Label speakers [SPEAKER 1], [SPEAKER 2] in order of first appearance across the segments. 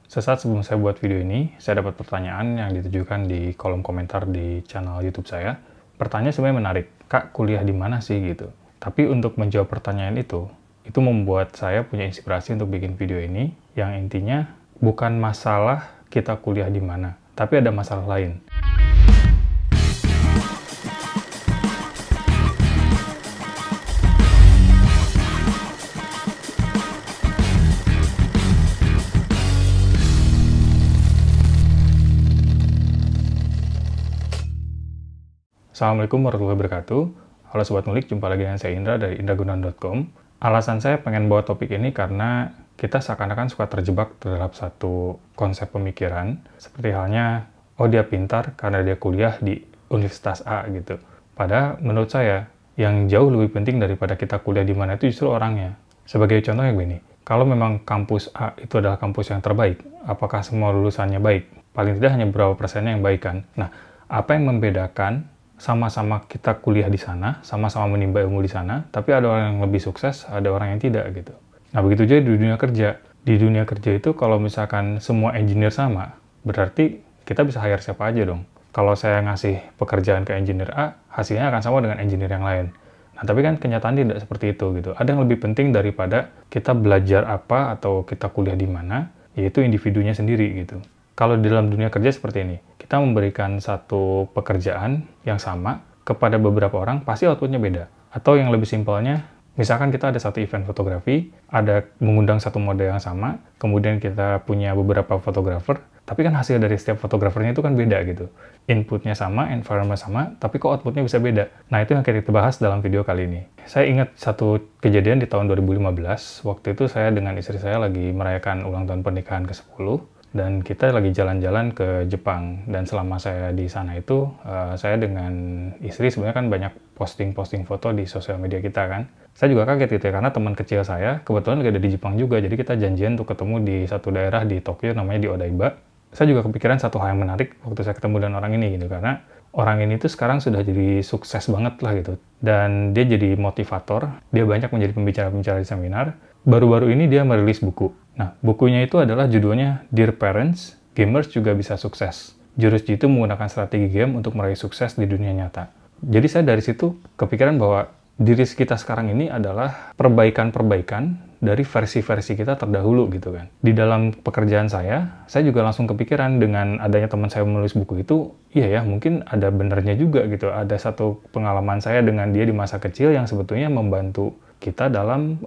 [SPEAKER 1] Sesaat sebelum saya buat video ini, saya dapat pertanyaan yang ditujukan di kolom komentar di channel YouTube saya. Pertanyaan sebenarnya menarik, Kak, kuliah di mana sih gitu? Tapi untuk menjawab pertanyaan itu membuat saya punya inspirasi untuk bikin video ini, yang intinya bukan masalah kita kuliah di mana, tapi ada masalah lain. Assalamualaikum warahmatullahi wabarakatuh. Halo Sobat Ngulik, jumpa lagi dengan saya Indra dari indragunawan.com. Alasan saya pengen bawa topik ini karena kita seakan-akan suka terjebak terhadap satu konsep pemikiran. Seperti halnya, oh dia pintar karena dia kuliah di Universitas A gitu. Padahal menurut saya, yang jauh lebih penting daripada kita kuliah di mana itu justru orangnya. Sebagai contoh yang begini, kalau memang kampus A itu adalah kampus yang terbaik, apakah semua lulusannya baik? Paling tidak hanya berapa persennya yang baik kan? Nah, apa yang membedakan sama-sama kita kuliah di sana, sama-sama menimba ilmu di sana, tapi ada orang yang lebih sukses, ada orang yang tidak gitu. Nah, begitu juga di dunia kerja. Di dunia kerja itu kalau misalkan semua engineer sama, berarti kita bisa hire siapa aja dong. Kalau saya ngasih pekerjaan ke engineer A, hasilnya akan sama dengan engineer yang lain. Nah, tapi kan kenyataan tidak seperti itu gitu. Ada yang lebih penting daripada kita belajar apa atau kita kuliah di mana, yaitu individunya sendiri gitu. Kalau di dalam dunia kerja seperti ini, kita memberikan satu pekerjaan yang sama kepada beberapa orang, pasti outputnya beda. Atau yang lebih simpelnya, misalkan kita ada satu event fotografi, ada mengundang satu model yang sama, kemudian kita punya beberapa fotografer, tapi kan hasil dari setiap fotografernya itu kan beda gitu. Inputnya sama, environment sama, tapi kok outputnya bisa beda. Nah, itu yang kita bahas dalam video kali ini. Saya ingat satu kejadian di tahun 2015, waktu itu saya dengan istri saya lagi merayakan ulang tahun pernikahan ke-10, dan kita lagi jalan-jalan ke Jepang. Dan selama saya di sana itu, saya dengan istri sebenarnya kan banyak posting-posting foto di sosial media kita kan. Saya juga kaget gitu ya, karena teman kecil saya kebetulan lagi ada di Jepang juga, jadi kita janjian untuk ketemu di satu daerah di Tokyo, namanya di Odaiba. Saya juga kepikiran satu hal yang menarik waktu saya ketemu dengan orang ini gitu, karena orang ini tuh sekarang sudah jadi sukses banget lah gitu. Dan dia jadi motivator, dia banyak menjadi pembicara-pembicara di seminar. Baru-baru ini dia merilis buku. Nah, bukunya itu adalah judulnya Dear Parents, Gamers Juga Bisa Sukses. Jurus jitu menggunakan strategi game untuk meraih sukses di dunia nyata. Jadi saya dari situ kepikiran bahwa diri kita sekarang ini adalah perbaikan-perbaikan dari versi-versi kita terdahulu gitu kan. Di dalam pekerjaan saya juga langsung kepikiran dengan adanya teman saya menulis buku itu, iya ya mungkin ada benernya juga gitu. Ada satu pengalaman saya dengan dia di masa kecil yang sebetulnya membantu kita dalam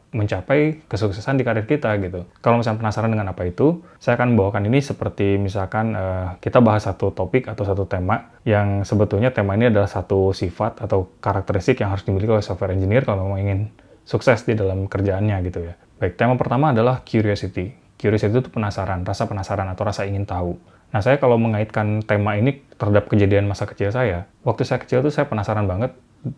[SPEAKER 1] mencapai kesuksesan di karir kita gitu. Kalau misalnya penasaran dengan apa itu, saya akan membawakan ini seperti misalkan kita bahas satu topik atau satu tema yang sebetulnya tema ini adalah satu sifat atau karakteristik yang harus dimiliki oleh software engineer kalau mau ingin sukses di dalam kerjaannya gitu ya. Baik, tema pertama adalah curiosity. Curiosity itu penasaran, rasa penasaran atau rasa ingin tahu. Nah, saya kalau mengaitkan tema ini terhadap kejadian masa kecil saya, waktu saya kecil tuh saya penasaran banget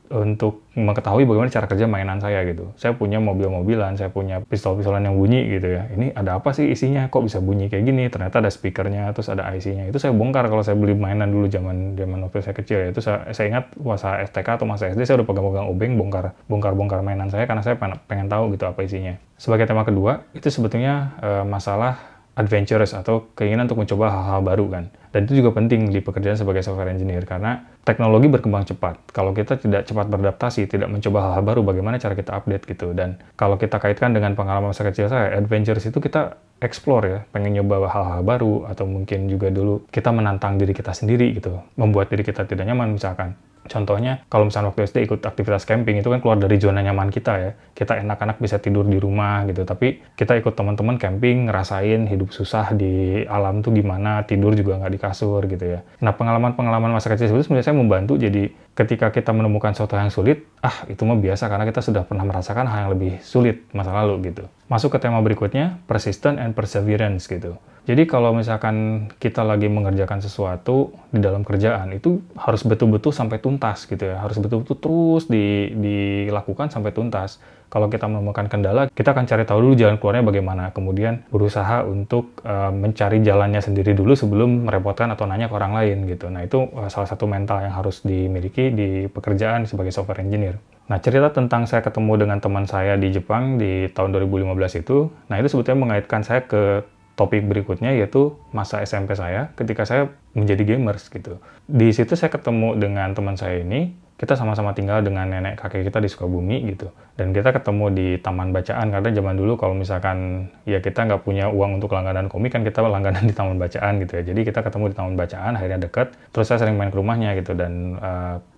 [SPEAKER 1] untuk mengetahui bagaimana cara kerja mainan saya gitu. Saya punya mobil-mobilan, saya punya pistol-pistolan yang bunyi gitu ya. Ini ada apa sih isinya? Kok bisa bunyi kayak gini? Ternyata ada speakernya, terus ada IC-nya. Itu saya bongkar kalau saya beli mainan dulu zaman waktu saya kecil ya. Itu saya ingat masa STK atau masa SD saya udah pegang-pegang obeng bongkar mainan saya karena saya pengen tahu gitu apa isinya. Sebagai tema kedua, itu sebetulnya masalah adventurous atau keinginan untuk mencoba hal-hal baru kan. Dan itu juga penting di pekerjaan sebagai software engineer karena teknologi berkembang cepat. Kalau kita tidak cepat beradaptasi, tidak mencoba hal-hal baru, bagaimana cara kita update gitu. Dan kalau kita kaitkan dengan pengalaman masa kecil saya, adventurous itu kita explore ya, pengen nyoba hal-hal baru atau mungkin juga dulu kita menantang diri kita sendiri gitu, membuat diri kita tidak nyaman misalkan. Contohnya, kalau misalnya waktu SD ikut aktivitas camping, itu kan keluar dari zona nyaman kita ya. Kita enak-enak bisa tidur di rumah gitu, tapi kita ikut teman-teman camping, ngerasain hidup susah di alam tuh gimana, tidur juga nggak di kasur gitu ya. Nah, pengalaman-pengalaman masa kecil itu sebenarnya saya membantu, jadi ketika kita menemukan sesuatu yang sulit, itu mah biasa karena kita sudah pernah merasakan hal yang lebih sulit masa lalu gitu. Masuk ke tema berikutnya, persistent and perseverance gitu. Jadi kalau misalkan kita lagi mengerjakan sesuatu di dalam kerjaan, itu harus betul-betul sampai tuntas gitu ya. Harus betul-betul terus dilakukan sampai tuntas. Kalau kita menemukan kendala, kita akan cari tahu dulu jalan keluarnya bagaimana. Kemudian berusaha untuk mencari jalannya sendiri dulu sebelum merepotkan atau nanya ke orang lain gitu. Nah, itu salah satu mental yang harus dimiliki di pekerjaan sebagai software engineer. Nah, cerita tentang saya ketemu dengan teman saya di Jepang di tahun 2015 itu, nah itu sebetulnya mengaitkan saya ke topik berikutnya, yaitu masa SMP saya ketika saya menjadi gamers gitu. Di situ saya ketemu dengan teman saya ini, kita sama-sama tinggal dengan nenek kakek kita di Sukabumi gitu. Dan kita ketemu di taman bacaan, karena zaman dulu kalau misalkan ya kita nggak punya uang untuk langganan komik, kan kita langganan di taman bacaan gitu ya. Jadi kita ketemu di taman bacaan, akhirnya deket, terus saya sering main ke rumahnya gitu. Dan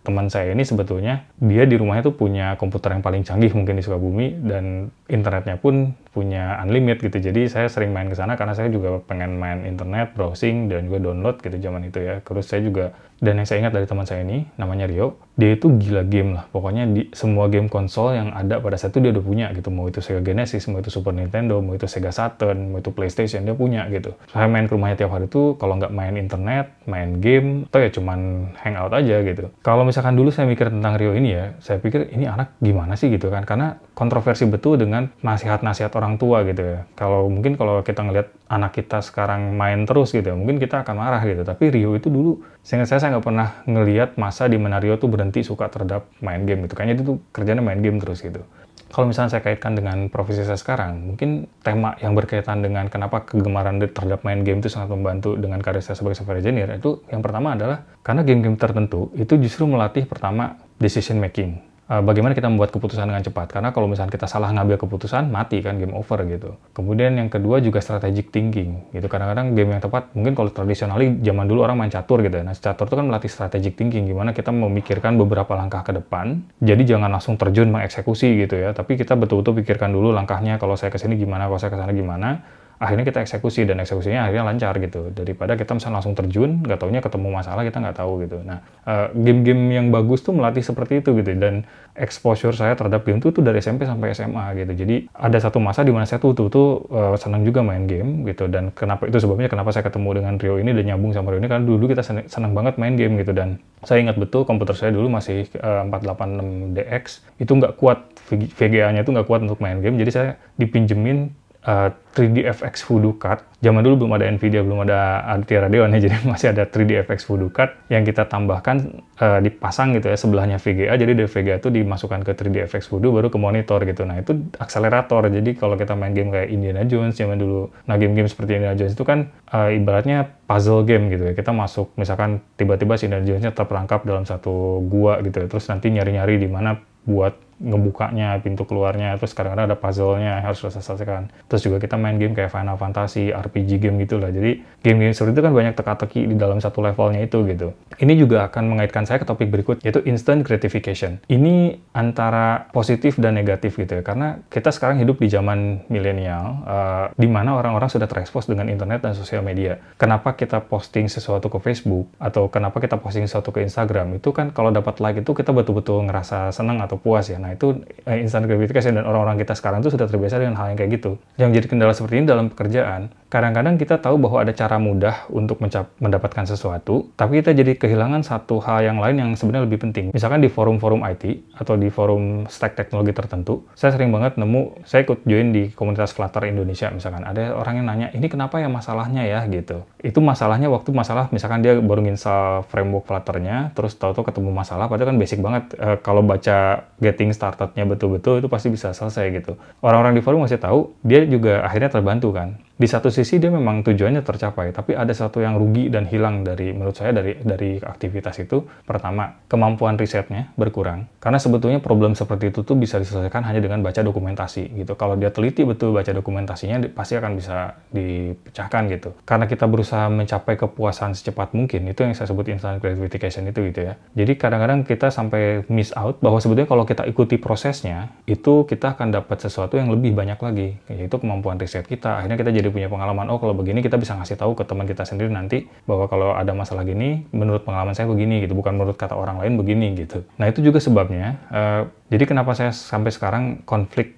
[SPEAKER 1] teman saya ini sebetulnya, dia di rumahnya tuh punya komputer yang paling canggih mungkin di Sukabumi, dan internetnya pun punya unlimited gitu. Jadi saya sering main ke sana karena saya juga pengen main internet, browsing, dan juga download gitu zaman itu ya. Terus saya juga, dan yang saya ingat dari teman saya ini, namanya Rio, dia itu gila game lah. Pokoknya di semua game konsol yang ada pada saat itu dia udah punya gitu. Mau itu Sega Genesis, mau itu Super Nintendo, mau itu Sega Saturn, mau itu PlayStation, dia punya gitu. Saya main ke rumahnya tiap hari tuh, kalau nggak main internet, main game, atau ya cuman hangout aja gitu. Kalau misalkan dulu saya mikir tentang Rio ini ya, saya pikir ini anak gimana sih gitu kan. Karena kontroversi betul dengan nasihat-nasihat orang tua gitu ya. Mungkin kalau kita ngelihat anak kita sekarang main terus gitu ya, mungkin kita akan marah gitu. Tapi Rio itu dulu, seingat saya nggak pernah ngelihat masa di mana Rio tuh berhenti suka terhadap main game gitu. Kayaknya itu tuh kerjanya main game terus gitu. Kalau misalnya saya kaitkan dengan profesi saya sekarang, mungkin tema yang berkaitan dengan kenapa kegemaran terhadap main game itu sangat membantu dengan karir saya sebagai software engineer, itu yang pertama adalah karena game-game tertentu itu justru melatih pertama decision making. Bagaimana kita membuat keputusan dengan cepat. Karena kalau misalnya kita salah ngambil keputusan, mati kan, game over gitu. Kemudian yang kedua juga strategic thinking gitu. Kadang-kadang game yang tepat, mungkin kalau tradisionally zaman dulu orang main catur gitu ya. Nah, catur itu kan melatih strategic thinking, gimana kita memikirkan beberapa langkah ke depan. Jadi jangan langsung terjun mengeksekusi gitu ya. Tapi kita betul-betul pikirkan dulu langkahnya, kalau saya kesini gimana, kalau saya kesana gimana. Akhirnya kita eksekusi, dan eksekusinya akhirnya lancar gitu. Daripada kita misalnya langsung terjun, nggak taunya ketemu masalah, kita nggak tahu gitu. Nah, game-game yang bagus tuh melatih seperti itu gitu. Dan exposure saya terhadap game tuh dari SMP sampai SMA gitu. Jadi ada satu masa di mana saya tuh senang juga main game gitu. Dan sebabnya kenapa saya ketemu dengan Rio ini dan nyambung sama Rio ini, karena dulu kita senang banget main game gitu. Dan saya ingat betul komputer saya dulu masih 486DX, itu nggak kuat, VGA-nya itu nggak kuat untuk main game. Jadi saya dipinjemin 3DFX Voodoo Card. Zaman dulu belum ada Nvidia, belum ada Aditya Radeon ya, jadi masih ada 3DFX Voodoo Card yang kita tambahkan, dipasang gitu ya sebelahnya VGA. Jadi dari VGA itu dimasukkan ke 3DFX Voodoo baru ke monitor gitu. Nah, itu akselerator. Jadi kalau kita main game kayak Indiana Jones zaman dulu, nah game-game seperti Indiana Jones itu kan ibaratnya puzzle game gitu ya. Kita masuk, misalkan tiba-tiba si Indiana Jones-nya terperangkap dalam satu gua gitu ya. Terus nanti nyari-nyari di mana buat ngebukanya, pintu keluarnya, terus kadang-kadang ada puzzle-nya yang harus selesaikan. Terus juga kita main game kayak Final Fantasy, RPG game gitu lah. Jadi game-game seperti itu kan banyak teka-teki di dalam satu levelnya itu gitu. Ini juga akan mengaitkan saya ke topik berikut, yaitu instant gratification. Ini antara positif dan negatif gitu ya, karena kita sekarang hidup di zaman milenial, di mana orang-orang sudah terekspos dengan internet dan sosial media. Kenapa kita posting sesuatu ke Facebook, atau kenapa kita posting sesuatu ke Instagram, itu kan kalau dapat like itu kita betul-betul ngerasa senang atau puas ya. Nah, itu instant gratification, dan orang-orang kita sekarang tuh sudah terbiasa dengan hal yang kayak gitu. Yang jadi kendala seperti ini dalam pekerjaan, kadang-kadang kita tahu bahwa ada cara mudah untuk mendapatkan sesuatu, tapi kita jadi kehilangan satu hal yang lain yang sebenarnya lebih penting. Misalkan di forum-forum IT atau di forum stack teknologi tertentu, saya sering banget saya ikut join di komunitas Flutter Indonesia misalkan. Ada orang yang nanya, ini kenapa ya masalahnya ya gitu. Itu masalahnya misalkan dia baru install framework Flutter-nya, terus tahu-tahu ketemu masalah, padahal kan basic banget. Kalau baca getting started-nya betul-betul, itu pasti bisa selesai gitu. Orang-orang di forum masih tahu, dia juga akhirnya terbantu kan. Di satu sisi dia memang tujuannya tercapai, tapi ada satu yang rugi dan hilang menurut saya dari aktivitas itu. Pertama, kemampuan risetnya berkurang. Karena sebetulnya problem seperti itu tuh bisa diselesaikan hanya dengan baca dokumentasi gitu. Kalau dia teliti betul baca dokumentasinya, pasti akan bisa dipecahkan gitu. Karena kita berusaha mencapai kepuasan secepat mungkin, itu yang saya sebut instant gratification itu gitu ya. Jadi kadang-kadang kita sampai miss out bahwa sebetulnya kalau kita ikuti prosesnya, itu kita akan dapat sesuatu yang lebih banyak lagi, yaitu kemampuan riset kita. Akhirnya kita jadi punya pengalaman, oh kalau begini kita bisa ngasih tahu ke teman kita sendiri nanti bahwa kalau ada masalah gini, menurut pengalaman saya begini gitu, bukan menurut kata orang lain begini gitu. Nah, itu juga sebabnya jadi kenapa saya sampai sekarang konflik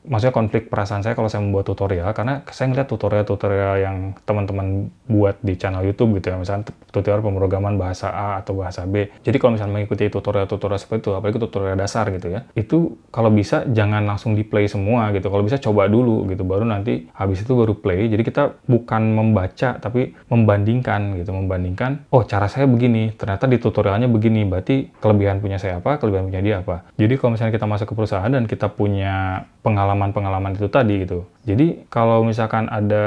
[SPEAKER 1] perasaan saya kalau saya membuat tutorial, karena saya ngeliat tutorial-tutorial yang teman-teman buat di channel YouTube gitu ya, misalnya tutorial pemrograman bahasa A atau bahasa B. Jadi kalau misalnya mengikuti tutorial-tutorial seperti itu, apalagi tutorial dasar gitu ya, itu kalau bisa jangan langsung di play semua gitu. Kalau bisa coba dulu gitu, baru nanti habis itu baru play. Jadi kita bukan membaca, tapi membandingkan gitu, oh cara saya begini, ternyata di tutorialnya begini, berarti kelebihan punya saya apa, kelebihan punya dia apa. Jadi kalau misalnya kita masuk ke perusahaan dan kita punya pengalaman-pengalaman itu tadi gitu. Jadi kalau misalkan ada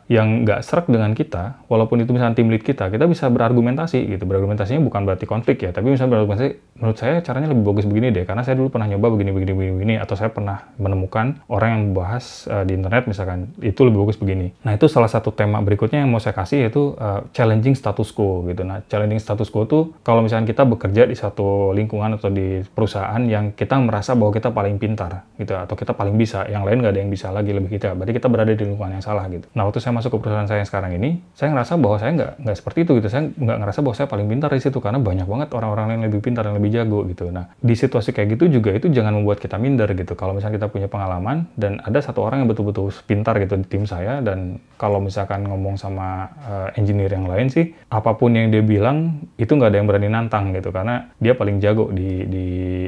[SPEAKER 1] yang nggak sreg dengan kita, walaupun itu misalkan tim lead kita bisa berargumentasi gitu. Berargumentasinya bukan berarti konflik ya, tapi misalnya berargumentasi, menurut saya caranya lebih bagus begini deh, karena saya dulu pernah nyoba begini, atau saya pernah menemukan orang yang membahas di internet misalkan, itu lebih bagus begini. Nah, itu salah satu tema berikutnya yang mau saya kasih, yaitu challenging status quo gitu. Nah, challenging status quo tuh kalau misalkan kita bekerja di satu lingkungan atau di perusahaan yang kita merasa bahwa kita paling pintar gitu, atau kita paling bisa, yang lain nggak ada yang bisa lagi lebih kita, berarti kita berada di lingkungan yang salah gitu. Nah, waktu saya masuk ke perusahaan saya yang sekarang ini, saya ngerasa bahwa saya nggak seperti itu gitu. Saya nggak ngerasa bahwa saya paling pintar di situ, karena banyak banget orang-orang yang lebih pintar dan lebih jago gitu. Nah, di situasi kayak gitu juga itu jangan membuat kita minder gitu. Kalau misalnya kita punya pengalaman dan ada satu orang yang betul-betul pintar gitu di tim saya, dan kalau misalkan ngomong sama engineer yang lain sih, apapun yang dia bilang itu nggak ada yang berani nantang gitu, karena dia paling jago di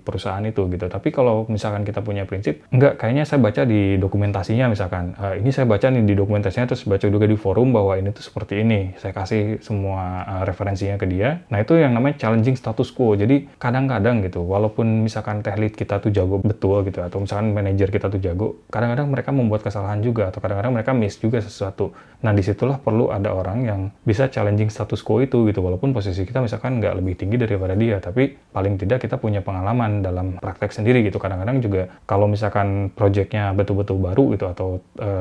[SPEAKER 1] perusahaan itu gitu. Tapi kalau misalkan kita punya prinsip, enggak, kayaknya saya baca di dokumentasinya misalkan, ini saya baca nih di dokumentasinya, terus baca juga di forum bahwa ini tuh seperti ini, saya kasih semua referensinya ke dia. Nah, itu yang namanya challenging status quo. Jadi kadang-kadang gitu, walaupun misalkan tech lead kita tuh jago betul gitu, atau misalkan manajer kita tuh jago, kadang-kadang mereka membuat kesalahan juga, atau kadang-kadang mereka miss juga sesuatu. Nah, disitulah perlu ada orang yang bisa challenging status quo itu gitu, walaupun posisi kita misalkan nggak lebih tinggi daripada dia, tapi paling tidak kita punya pengalaman dalam praktek sendiri gitu. Kadang-kadang juga kalau misalkan projectnya betul-betul baru gitu, atau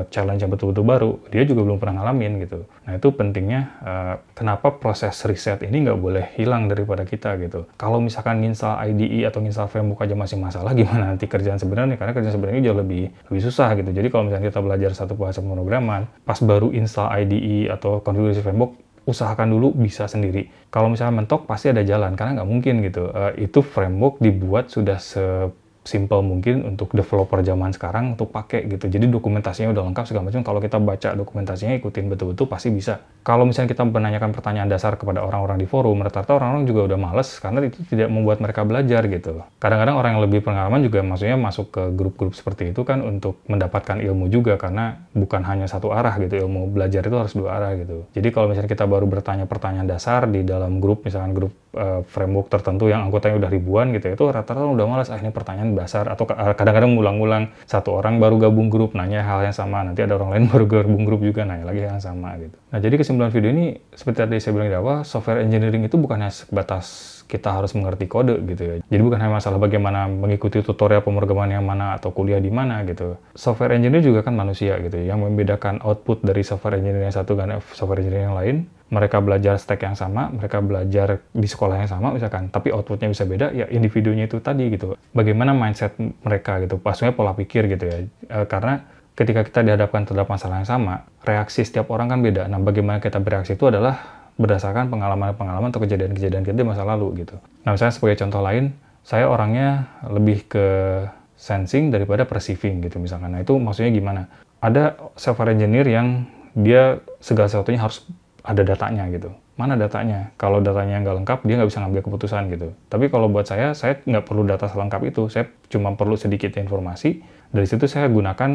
[SPEAKER 1] challenge-nya betul-betul baru, dia juga belum pernah ngalamin gitu. Nah, itu pentingnya kenapa proses riset ini nggak boleh hilang daripada kita gitu. Kalau misalkan nginstal IDE atau nginstal framework aja masih masalah, gimana nanti kerjaan sebenarnya? Karena kerjaan sebenarnya jauh lebih susah gitu. Jadi kalau misalnya kita belajar satu bahasa pemrograman, pas baru install IDE atau konfigurasi framework, usahakan dulu bisa sendiri. Kalau misalnya mentok, pasti ada jalan, karena nggak mungkin gitu. Itu framework dibuat sudah simple mungkin untuk developer zaman sekarang untuk pakai gitu. Jadi dokumentasinya udah lengkap segala macam. Kalau kita baca dokumentasinya, ikutin betul-betul, pasti bisa. Kalau misalnya kita menanyakan pertanyaan dasar kepada orang-orang di forum, rata-rata orang-orang juga udah males karena itu tidak membuat mereka belajar gitu. Kadang-kadang orang yang lebih pengalaman juga maksudnya masuk ke grup-grup seperti itu kan untuk mendapatkan ilmu juga, karena bukan hanya satu arah gitu. Ilmu belajar itu harus dua arah gitu. Jadi kalau misalnya kita baru bertanya pertanyaan dasar di dalam grup, misalkan grup framework tertentu yang anggotanya udah ribuan gitu, itu rata-rata udah malas, ini pertanyaan dasar, atau kadang-kadang ngulang-ngulang, satu orang baru gabung grup nanya hal yang sama, nanti ada orang lain baru gabung grup juga nanya lagi hal yang sama gitu. Nah, jadi kesimpulan video ini seperti tadi saya bilang di awal, software engineering itu bukan hanya sebatas kita harus mengerti kode gitu ya. Jadi bukan hanya masalah bagaimana mengikuti tutorial pemrograman yang mana atau kuliah di mana gitu. Software engineer juga kan manusia gitu. Yang membedakan output dari software engineer yang satu dengan software engineer yang lain, mereka belajar stack yang sama, mereka belajar di sekolah yang sama misalkan, tapi outputnya bisa beda, ya individunya itu tadi gitu. Bagaimana mindset mereka gitu, maksudnya pola pikir gitu ya. Karena ketika kita dihadapkan terhadap masalah yang sama, reaksi setiap orang kan beda. Nah, bagaimana kita bereaksi itu adalah berdasarkan pengalaman-pengalaman atau kejadian-kejadian kita di masa lalu gitu. Nah, misalnya sebagai contoh lain, saya orangnya lebih ke sensing daripada perceiving gitu misalkan. Nah, itu maksudnya gimana? Ada software engineer yang dia segala sesuatunya harus ada datanya gitu. Mana datanya? Kalau datanya nggak lengkap, dia nggak bisa ngambil keputusan gitu. Tapi kalau buat saya nggak perlu data selengkap itu. Saya cuma perlu sedikit informasi. Dari situ saya gunakan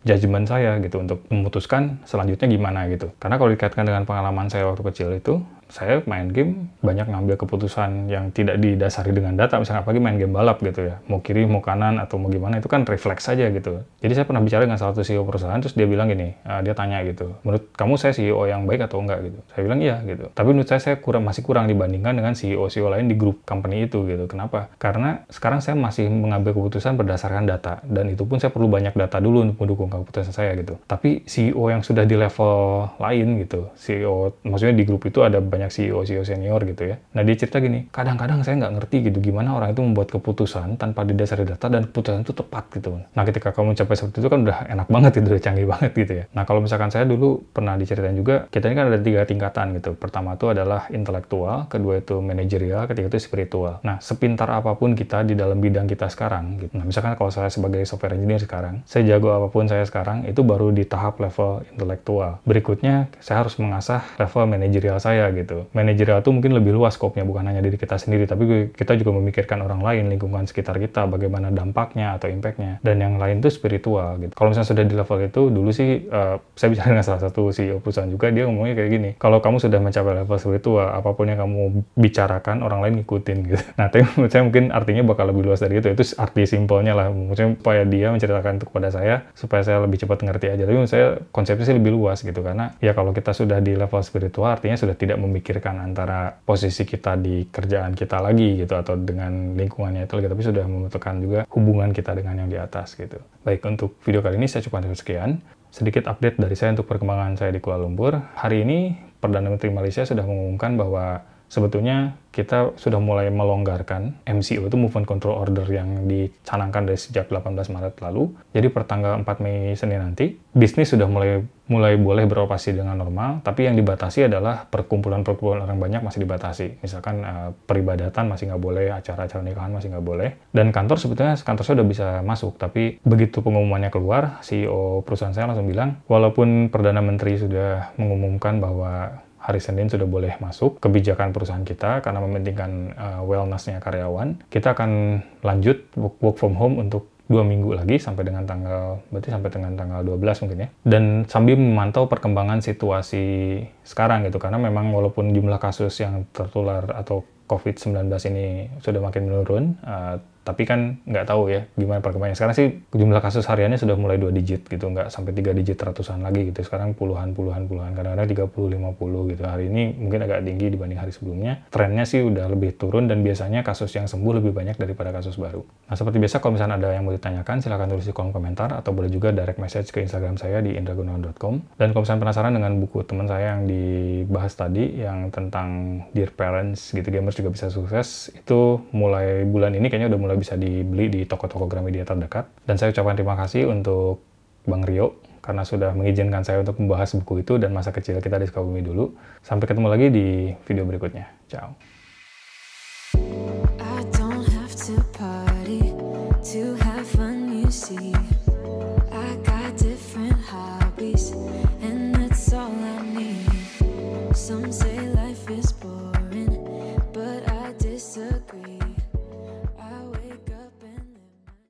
[SPEAKER 1] judgement saya gitu untuk memutuskan selanjutnya gimana gitu. Karena kalau dikaitkan dengan pengalaman saya waktu kecil itu, saya main game banyak ngambil keputusan yang tidak didasari dengan data, misalnya apalagi main game balap gitu ya, mau kiri, mau kanan, atau mau gimana, itu kan refleks saja gitu. Jadi saya pernah bicara dengan salah satu CEO perusahaan, terus dia bilang gini, dia tanya gitu, menurut kamu saya CEO yang baik atau enggak gitu? Saya bilang iya gitu. Tapi menurut saya masih kurang dibandingkan dengan CEO-CEO lain di grup company itu gitu. Kenapa? Karena sekarang saya masih mengambil keputusan berdasarkan data, dan itu pun saya perlu banyak data dulu untuk mendukung keputusan saya gitu. Tapi CEO yang sudah di level lain gitu, CEO, maksudnya di grup itu ada banyak CEO senior gitu ya. Nah, dia cerita gini, kadang-kadang saya nggak ngerti gitu gimana orang itu membuat keputusan tanpa didasari data dan keputusan itu tepat gitu. Nah, ketika kamu mencapai seperti itu kan udah enak banget gitu, udah canggih banget gitu ya. Nah, kalau misalkan saya dulu pernah diceritain juga, kita ini kan ada 3 tingkatan gitu. Pertama itu adalah intelektual, kedua itu manajerial, ketiga itu spiritual. Nah, sepintar apapun kita di dalam bidang kita sekarang gitu. Nah, misalkan kalau saya sebagai software engineer sekarang, saya jago apapun saya saya sekarang itu baru di tahap level intelektual. Berikutnya, saya harus mengasah level manajerial saya gitu. Manajerial itu mungkin lebih luas skopnya, bukan hanya diri kita sendiri, tapi kita juga memikirkan orang lain, lingkungan sekitar kita, bagaimana dampaknya atau impact-nya. Dan yang lain itu spiritual gitu. Kalau misalnya sudah di level itu, dulu sih saya bicara dengan salah satu CEO perusahaan juga, dia ngomongnya kayak gini, kalau kamu sudah mencapai level spiritual, apapun yang kamu bicarakan, orang lain ngikutin gitu. Nah, tapi menurut saya mungkin artinya bakal lebih luas dari itu arti simpelnya lah, maksudnya supaya dia menceritakan itu kepada saya, supaya saya lebih cepat ngerti aja. Tapi menurut saya konsepnya sih lebih luas gitu, karena ya kalau kita sudah di level spiritual, artinya sudah tidak memikirkan antara posisi kita di kerjaan kita lagi gitu, atau dengan lingkungannya itu lagi, tapi sudah membutuhkan juga hubungan kita dengan yang di atas gitu. Baik, untuk video kali ini saya cukup sekian. Sedikit update dari saya untuk perkembangan saya di Kuala Lumpur. Hari ini, Perdana Menteri Malaysia sudah mengumumkan bahwa sebetulnya kita sudah mulai melonggarkan MCO, itu Movement Control Order, yang dicanangkan dari sejak 18 Maret lalu. Jadi per tanggal 4 Mei Senin nanti, bisnis sudah mulai boleh beroperasi dengan normal, tapi yang dibatasi adalah perkumpulan-perkumpulan orang banyak masih dibatasi. Misalkan peribadatan masih nggak boleh, acara-acara nikahan masih nggak boleh. Dan kantor sebetulnya saya udah bisa masuk, tapi begitu pengumumannya keluar, CEO perusahaan saya langsung bilang, walaupun Perdana Menteri sudah mengumumkan bahwa hari Senin sudah boleh masuk kebijakan perusahaan kita karena mementingkan wellness-nya karyawan, kita akan lanjut work from home untuk 2 minggu lagi sampai dengan tanggal 12 mungkin ya. Dan sambil memantau perkembangan situasi sekarang gitu, karena memang walaupun jumlah kasus yang tertular atau COVID-19 ini sudah makin menurun, tapi kan nggak tahu ya gimana perkembangannya. Sekarang sih jumlah kasus hariannya sudah mulai 2 digit gitu, nggak sampai 3 digit ratusan lagi gitu. Sekarang puluhan, kadang-kadang 30-50 gitu. Hari ini mungkin agak tinggi dibanding hari sebelumnya. Trennya sih udah lebih turun, dan biasanya kasus yang sembuh lebih banyak daripada kasus baru. Nah, seperti biasa kalau misalnya ada yang mau ditanyakan, silahkan tulis di kolom komentar, atau boleh juga direct message ke Instagram saya di indragunawan.com. Dan kalau misalnya penasaran dengan buku teman saya yang dibahas tadi, yang tentang Dear Parents gitu, gamers juga bisa sukses, itu mulai bulan ini kayaknya udah mulai bisa dibeli di toko-toko Gramedia terdekat. Dan saya ucapkan terima kasih untuk Bang Rio karena sudah mengizinkan saya untuk membahas buku itu dan masa kecil kita di Sukabumi dulu. Sampai ketemu lagi di video berikutnya. Ciao. I don't have to party to have fun, you see.